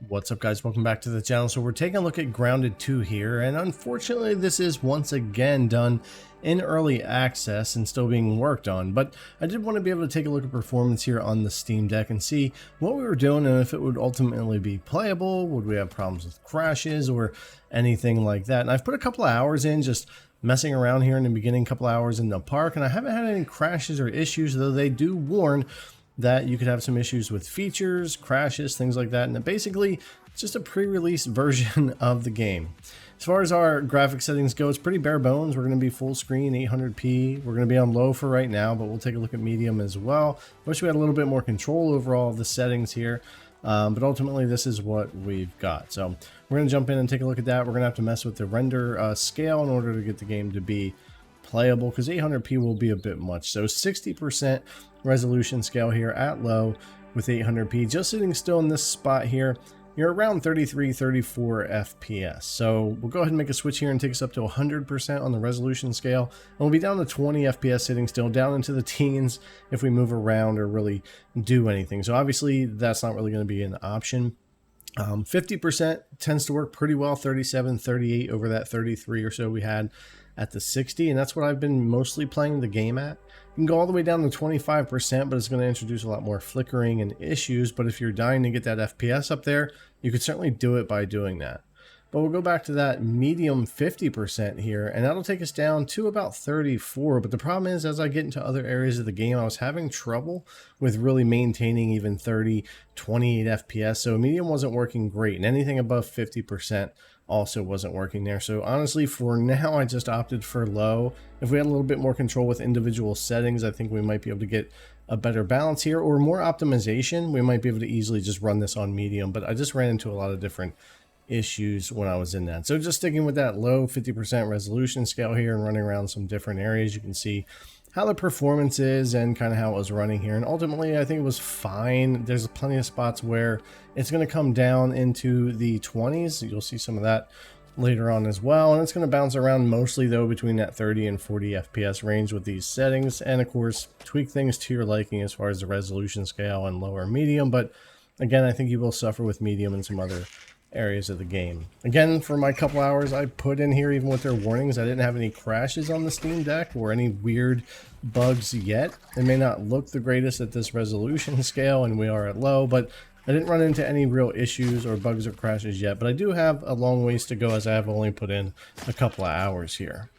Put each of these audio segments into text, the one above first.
What's up, guys? Welcome back to the channel. So we're taking a look at Grounded 2 here, and unfortunately this is once again done in early access and still being worked on, but I did want to be able to take a look at performance here on the Steam Deck and see what we were doing and if it would ultimately be playable. Would we have problems with crashes or anything like that? And I've put a couple of hours in just messing around here in the beginning, a couple hours in the park, and I haven't had any crashes or issues, though they do warn that you could have some issues with features, crashes, things like that. And basically, it's just a pre-release version of the game. As far as our graphic settings go, it's pretty bare bones. We're going to be full screen, 800p. We're going to be on low for right now, but we'll take a look at medium as well. Wish we had a little bit more control over all of the settings here. But ultimately, this is what we've got. So we're going to jump in and take a look at that. We're going to have to mess with the render scale in order to get the game to be playable, because 800p will be a bit much. So 60% resolution scale here at low with 800p, just sitting still in this spot here, you're around 33-34 FPS. So we'll go ahead and make a switch here and take us up to 100% on the resolution scale, and we'll be down to 20 FPS sitting still, down into the teens if we move around or really do anything. So obviously that's not really going to be an option. 50% tends to work pretty well, 37, 38 over that 33 or so we had at the 60, and that's what I've been mostly playing the game at. You can go all the way down to 25%, but it's going to introduce a lot more flickering and issues. But if you're dying to get that FPS up there, you could certainly do it by doing that. But we'll go back to that medium 50% here, and that'll take us down to about 34. But the problem is, as I get into other areas of the game, I was having trouble with really maintaining even 30, 28 FPS. So medium wasn't working great, and anything above 50% also wasn't working there. So honestly, for now, I just opted for low. If we had a little bit more control with individual settings, I think we might be able to get a better balance here, or more optimization. We might be able to easily just run this on medium, but I just ran into a lot of different issues when I was in that. So just sticking with that low 50% resolution scale here and running around some different areas, you can see how the performance is and kind of how it was running here. And ultimately, I think it was fine. There's plenty of spots where it's going to come down into the 20s. You'll see some of that later on as well. And it's going to bounce around mostly, though, between that 30 and 40 FPS range with these settings. And of course, tweak things to your liking as far as the resolution scale and lower medium. But again, I think you will suffer with medium and some other areas of the game. Again, for my couple hours I put in here, even with their warnings, I didn't have any crashes on the Steam Deck or any weird bugs yet. It may not look the greatest at this resolution scale, and we are at low, but I didn't run into any real issues or bugs or crashes yet. But I do have a long ways to go, as I have only put in a couple of hours here.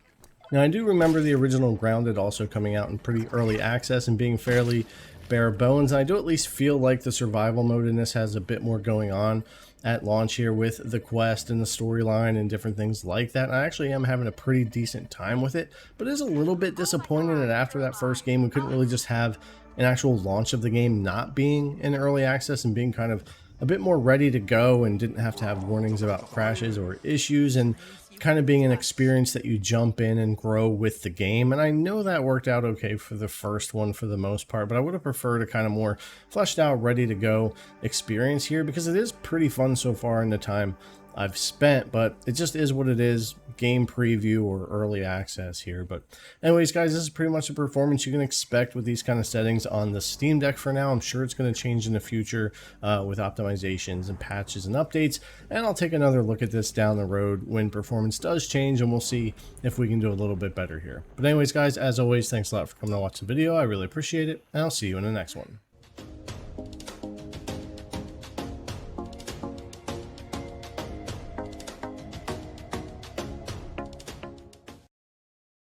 Now, I do remember the original Grounded also coming out in pretty early access and being fairly bare bones. And I do at least feel like the survival mode in this has a bit more going on at launch here with the quest and the storyline and different things like that. And I actually am having a pretty decent time with it, but it is a little bit disappointing that after that first game, we couldn't really just have an actual launch of the game not being in early access and being kind of a bit more ready to go, and didn't have to have warnings about crashes or issues, and kind of being an experience that you jump in and grow with the game. And I know that worked out okay for the first one for the most part, but I would have preferred a kind of more fleshed out, ready to go experience here, because it is pretty fun so far in the time I've spent, but it just is what it is, game preview or early access here. But anyways, guys, this is pretty much the performance you can expect with these kind of settings on the Steam Deck for now. I'm sure it's going to change in the future with optimizations and patches and updates, and I'll take another look at this down the road when performance does change, and we'll see if we can do a little bit better here. But anyways, guys, as always, thanks a lot for coming to watch the video. I really appreciate it, and I'll see you in the next one.